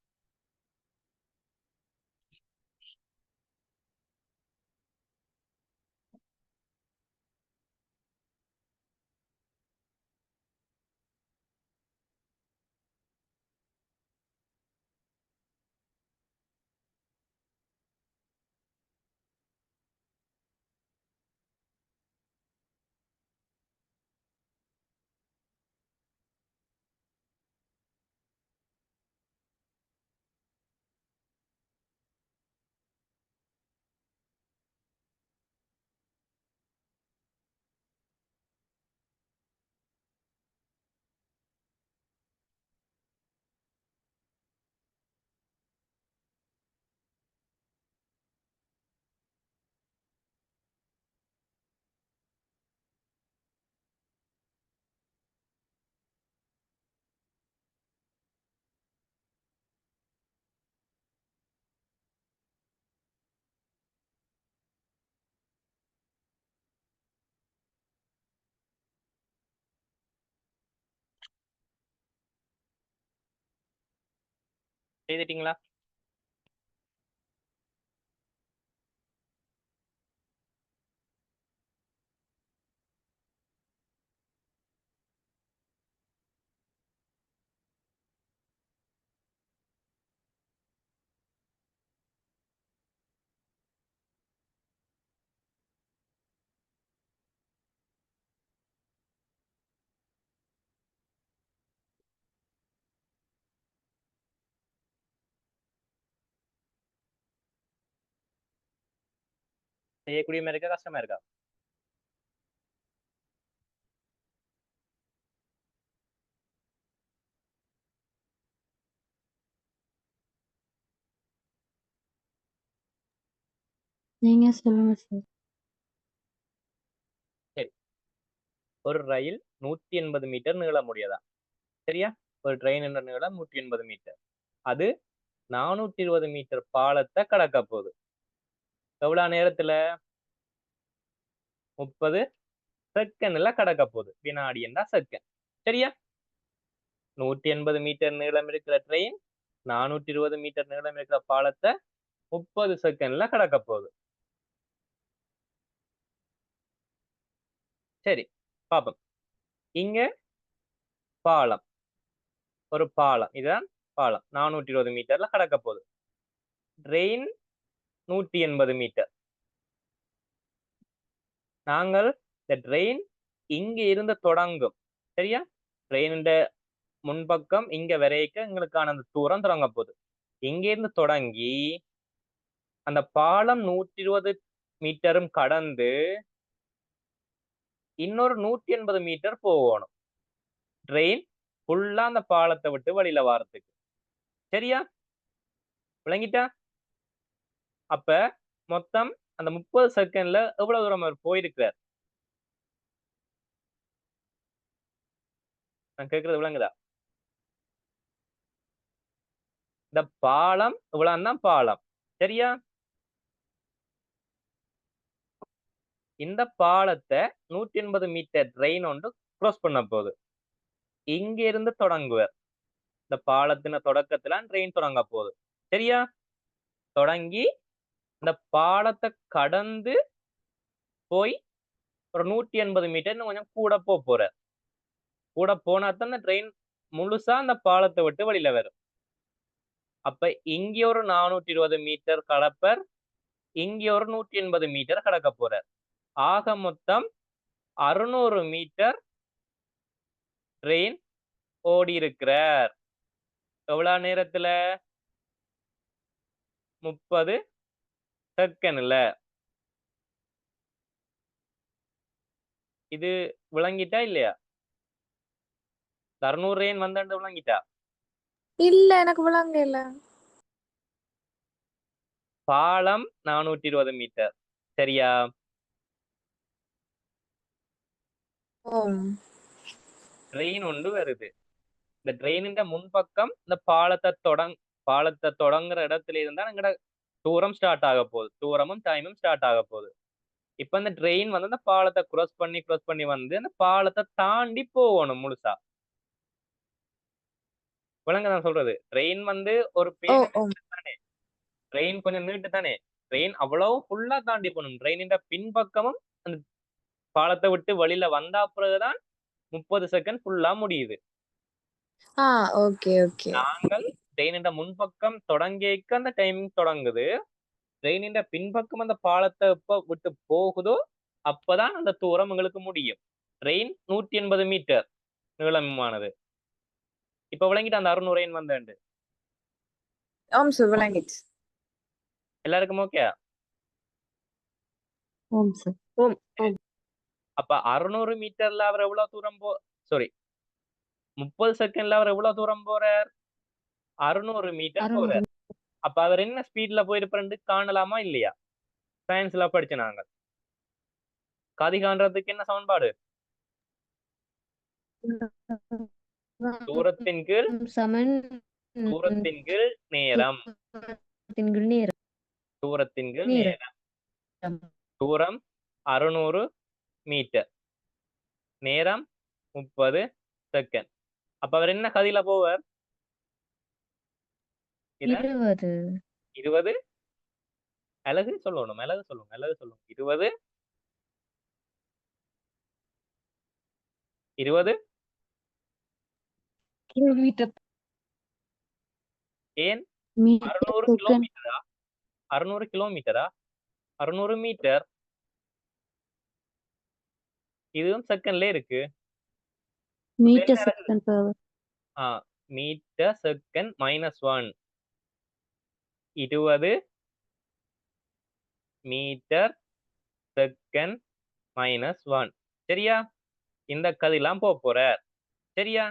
செய்துட்டீங்களா? செய்யக்கூடிய மாதிரி இருக்கா, கஷ்டமா இருக்கா? நீங்க சொல்லுங்க சார். சரி, ஒரு ரயில் 180 மீட்டர் நீளமுடையதா, சரியா? ஒரு ட்ரெயின் என்ற நீளம் 180 மீட்டர். அது 420 மீட்டர் பாலத்தை கடக்க போகுது. எவ்வளவு நேரத்துல? 30 செகண்ட்ல கடக்க போகுது. வினாடி என்றா செகண்ட், சரியா? 180 மீட்டர் நீளம் இருக்கிற ட்ரெயின் 420 மீட்டர் நீளம் இருக்கிற பாலத்தை 30 செகண்ட்ல கடக்க போகுது. சரி, பாப்போம். இங்க பாலம், ஒரு பாலம், இதுதான் பாலம். 420 மீட்டர்ல கடக்க போகுது. Train 180 metre. நாங்கள் இந்த ட்ரெயின் இங்க இருந்து தொடங்கும், சரியா? ட்ரெயின் முன்பக்கம் இங்க வரைக்கும் எங்களுக்கான அந்த தூரம் தொடங்க போகுது. இங்க இருந்து தொடங்கி அந்த பாலம் 120 மீட்டரும் கடந்து இன்னொரு 180 மீட்டர் போகணும் ட்ரெயின் ஃபுல்லா அந்த பாலத்தை விட்டு வெளியில வாரத்துக்கு, சரியா? விளங்கிட்டா? அப்ப மொத்தம் அந்த 30 செகண்ட்ல எவ்வளவு தூரம் அவர் போயிருக்கிறார்? நான் கேட்கறது விளங்குதா? இந்த பாலம் இவ்வளவுதான் பாலம், சரியா? இந்த பாலத்தை 180 மீட்டர் ட்ரெயின் ஒன்று கிராஸ் பண்ண போகுது. இங்க இருந்து தொடங்குவார். இந்த பாலத்தின தொடக்கத்துல ட்ரெயின் தொடங்க போகுது, சரியா? தொடங்கி இந்த பாலத்தை கடந்து போய் ஒரு 180 மீட்டர் இன்னும் கொஞ்சம் கூட போறார். கூட போனா தான் இந்த ட்ரெயின் முழுசா அந்த பாலத்தை விட்டு வெளியில வரும். அப்ப இங்க ஒரு 420 மீட்டர் கடப்பர், இங்க ஒரு 180 மீட்டர் கடக்க போறார். ஆக மொத்தம் 600 மீட்டர் ட்ரெயின் ஓடி இருக்கிறார். எவ்வளவு நேரத்துல? 30 செகண்ட்ல. இது விளங்கிட்டா இல்லையா? 600 ரேன் வந்தாண்டு விளங்கிட்டா? இல்ல எனக்கு விளங்க இல்ல. பாலம் 420 மீட்டர். சரியா? ஓம். ட்ரெயின் ஒன்று வருது. இந்த ட்ரெயினின் முன்பக்கம் இந்த பாலத்தை தொடங்குற இடத்துல இருந்தா எங்கட தூரம் ஸ்டார்ட் ஆக போகுது. தூரமும் டைமும் ஸ்டார்ட் ஆக போகுது. இப்ப இந்த ட்ரெயின் வந்து அந்த பாலத்தை கிராஸ் பண்ணி வந்து அந்த பாலத்தை தாண்டி போகணும் முழுசா. விளங்க நான் சொல்றது. ட்ரெயின் வந்து ஒரு ஓ பேருந்து ஓம். தானே. ட்ரெயின் கொஞ்சம் நீட்டு தானே. ட்ரெயின் அவ்வளவு ஃபுல்லா தாண்டி போகணும். ட்ரெயினின் பின்பக்கமும் அந்த பாலத்தை விட்டு வெளியில வந்தா பிறகுதான் 30 செகண்ட் ஃபுல்லா முடியுது. ஆ ஓகே ஓகே. நாங்கள் ட்ரெயினின் முன்பக்கம் தொடங்கிக்க அந்த டைமிங் தொடங்குது. ட்ரெயினின் பின்பக்கம் அந்த பாலத்தை எப்ப விட்டு போகுதோ அப்பதான் அந்த தூரம் எங்களுக்கு முடியும். ட்ரெயின் 180 மீட்டர் நீளமானது. இப்ப விளங்கிட்டு அந்த 600 ரேன் வந்தாண்டு. ஓம் சார் விளங்கிச்சு. எல்லாருக்கும் ஓகே? ஓம் சார். ஓம் ஓம். அப்ப 600 மீட்டர்ல அவர் எவ்வளவு தூரம் சாரி 30 செகண்ட்ல அவர் எவ்வளவு தூரம் போறார்? 600 மீட்டர் 600 போறார். அப்ப அவர் என்ன ஸ்பீட்ல போயிருப்பாரு காணலாமா இல்லையா? சயின்ஸ்ல படிச்ச நாங்க. கதி காண்றதுக்கு என்ன சமன்பாடு? தூரத்தின் கீழ் சமன் தூரத்தின் கீழ் நேரம். தூரத்தின் கீழ் நேரம். தூரத்தின் கீழ் நேரம். நேரம். தூரம் 600 மீட்டர். நேரம் 30 செகண்ட். அப்ப அவர் என்ன கதியில போவார்? 20. 20 அலகு சொல்லணும். அலகு சொல்லுங்க. 20 கிலோமீட்டர். ஏன் 600 செகண்ட். கிலோமீட்டரா? 600 கிலோமீட்டரா? 600 மீட்டர். இதுவும் செகண்ட்ல இருக்கு. Metre second power. Metre second -1. 20 metre second -1. சரியா? இந்த கதிலாம் போற. சரியா?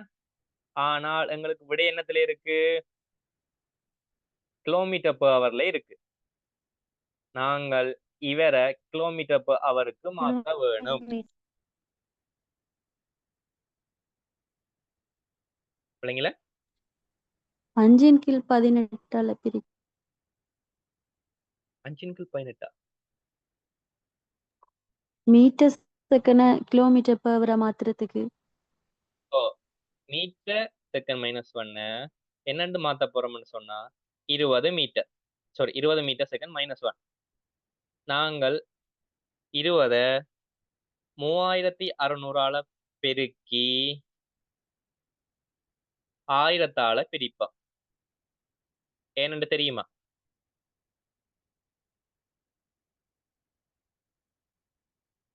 ஆனால் எங்களுக்கு விடை என்னத்துல இருக்கு? கிலோமீட்டர் per ஹவர்ல இருக்கு. நாங்கள் இவரை கிலோமீட்டர் per ஹவருக்கு மாத்த வேணும். பிள்ளைங்கள 5/18 பிரி 5/18 மீட்டர் செகண்ட் கிலோமீட்டர் பவரை மாத்துறதுக்கு. மீட்டர் செகண்ட் -1 என்னன்னு மாத்த போறோம்னு சொன்னா 20 மீட்டர். Sorry 20 metre second -1. நாங்கள் 20 3600 பெருக்கி 1000 பிரிப்போம். ஏன்னு தெரியுமா?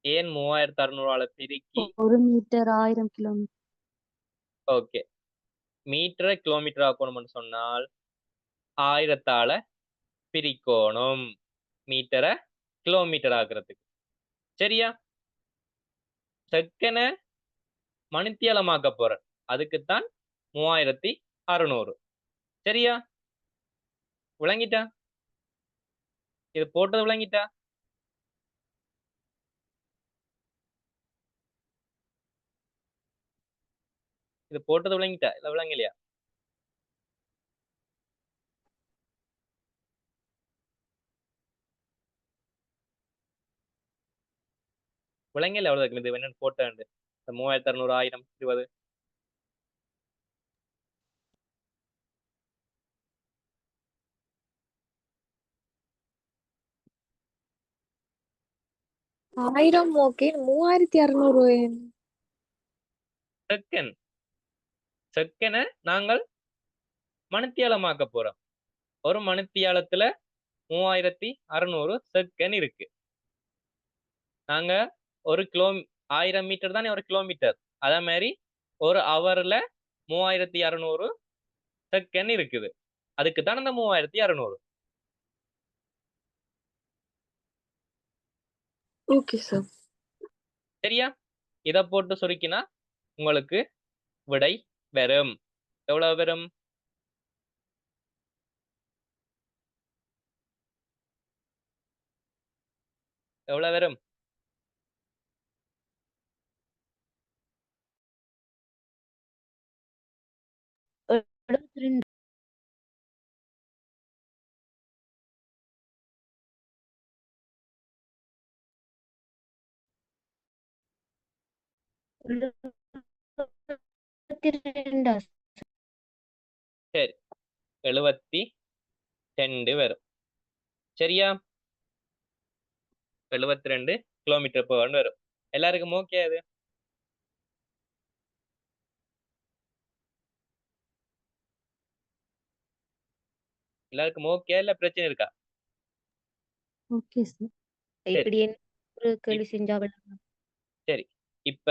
ஏன் 3600 பெருக்கி 1 மீட்டர் 1000 கிலோமீட்டர். ஓகே. மீட்டரை கிலோமீட்டர் ஆக்கணும்னு சொன்னால் 1000 பிரிக்கணும். மீட்டரை கிலோமீட்டர் ஆக்குறதுக்கு. சரியா? செகண்ட மணித்தியாலமாக்க போறேன். அதுக்குத்தான் 3600. சரியா? விளங்கிட்டா? இது போட்டது விளங்கிட்டா? இது போட்டது விளங்கிட்டா? இல்ல விளங்கலையா? விளங்கல அவ்வளவு. இது என்னன்னு போட்டாண்டு 3600 1000 20 1000 ஓகே. 3600 செகண்ட். செகண்ட நாங்கள் மணித்தியாலமாக்க போறோம். ஒரு மணித்தியாலத்துல 3600 செகண்ட் இருக்கு. நாங்க 1000 மீட்டர் தானே ஒரு கிலோமீட்டர். அதே மாதிரி ஒரு ஹவர்ல 3600 செகண்ட் இருக்குது. அதுக்கு தான் அந்த 3600. Okay sir. சரியா? இதை போட்டு சுருக்கினா உங்களுக்கு விடை வரும். எவ்வளவு வரும்? எவ்வளவு வரும்? எழுபத்தி ரெண்டு. எழுபத்தி ரெண்டா? சரி, 72 வரும். சரியா? 72 கிலோமீட்டர் per hour வரும். எல்லாருக்கும் ஓகே அது? எல்லாருக்கும் ஓகே இல்ல பிரச்சனை இருக்கா? Okay sir. சரி. இப்படி என்ன ஒரு கேள்வி செஞ்சா சரி, இப்ப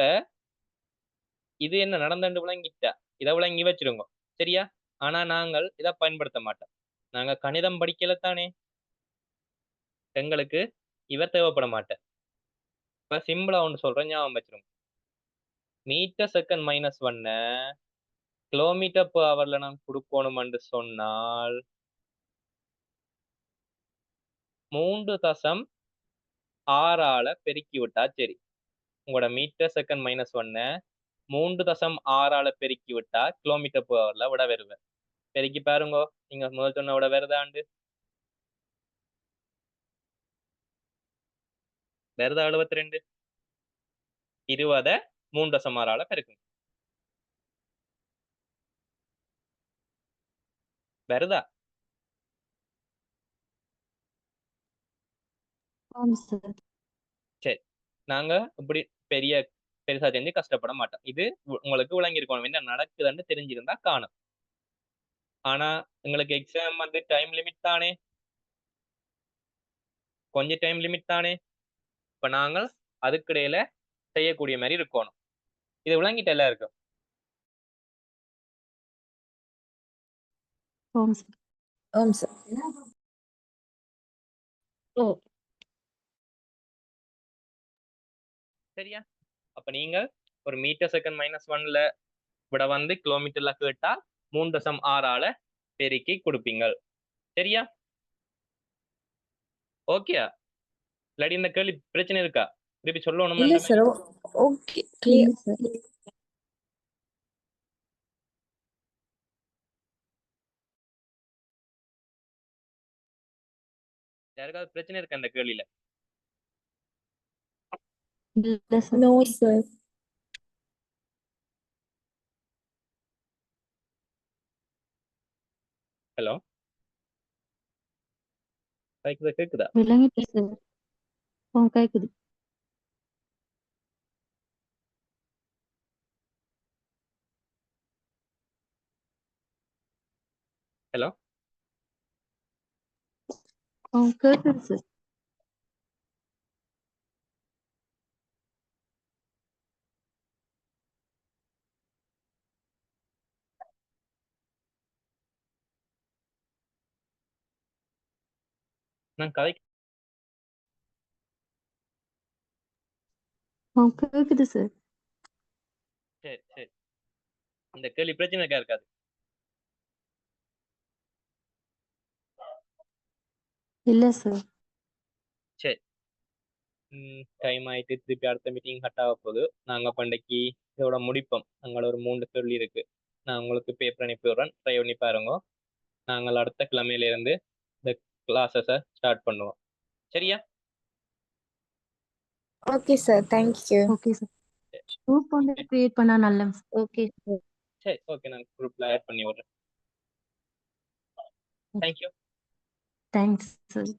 இது என்ன நடந்தண்டு விளங்கிட்டா இதை விளங்கி வச்சிருங்க. சரியா? ஆனா நாங்கள் இதை பயன்படுத்த மாட்டோம். நாங்க கணிதம் படிக்கல தானே, எங்களுக்கு இவர் தேவைப்பட மாட்டேன். இப்ப சிம்பிளா ஒன்று சொல்றேன், ஞாபகம் வச்சிருங்க. மீட்டர் செகண்ட் -1 கிலோமீட்டர் per hourல நான் கொடுக்கணும் சொன்னால் 3.6 பெருக்கி விட்டா சரி. உங்களோட மீட்டர் செகண்ட் -1 3.6 பெருக்கி விட்டா கிலோமீட்டர் per hourல விட வருவேன். பெருக்கி பாருங்க, நீங்க முதல் சொன்ன விட வருதாண்டு? வருதா? 72 20 3.6 பெருக்குங்க. வருதா? சரி, நாங்க இப்படி பெருசா செஞ்சு கஷ்டப்பட மாட்டோம். இது உங்களுக்கு விளங்கி இருக்கணும், என்ன நடக்குதுன்னு தெரிஞ்சிருந்தா காணும். ஆனா எங்களுக்கு எக்ஸாம் டைம் லிமிட் தானே, கொஞ்சம் டைம் லிமிட் தானே. இப்ப நாங்கள் அதுக்கிடையில செய்யக்கூடிய மாதிரி இருக்கணும். இது விளங்கிட்டு எல்லாம் இருக்கும். ஆம் சார். ஓ சரியா? அப்ப நீங்க ஒரு மீட்டர் செகண்ட் -1ல விட கிலோமீட்டர்ல கேட்டா 3.6 பெருக்கி கொடுப்பீங்க. சரியா? ஓகேயா? இல்லாட்டி இந்த கேள்வி பிரச்சனை இருக்கா? திருப்பி சொல்லணும்? இல்ல சார். Okay, clear sir. யாருக்காவது பிரச்சனை இருக்கா இந்த கேள்வியில? No sir. ஹலோ, கேக்குதா? விளங்கிட்டு சார். கேக்குது. ஹலோ, கேக்குது சார். நான் கதை கேக்குது சார். சரி சரி, இந்த கேள்வி பிரச்சனை இருக்காது. இல்ல சார். சரி, டைம் ஆயிட்டு, திருப்பி அடுத்த மீட்டிங் கட் ஆக போகுது. நாங்க பண்டைக்கு இதோட முடிப்போம். நாங்களோட ஒரு 3 கேள்வி இருக்கு. நான் உங்களுக்கு பேப்பர் அனுப்பி விடுறேன், ட்ரை பண்ணி பாருங்க. நாங்கள் அடுத்த கிழமையில இருந்து இந்த கிளாஸஸை ஸ்டார்ட் பண்ணுவோம். சரியா? Okay sir, thank you. Okay sir. Group வந்து கிரியேட் பண்ணா நல்ல. Okay sir. சரி, ஓகே, நான் குரூப்ல ஆட் பண்ணி விடுறேன். தேங்க்யூ. Thanks sir.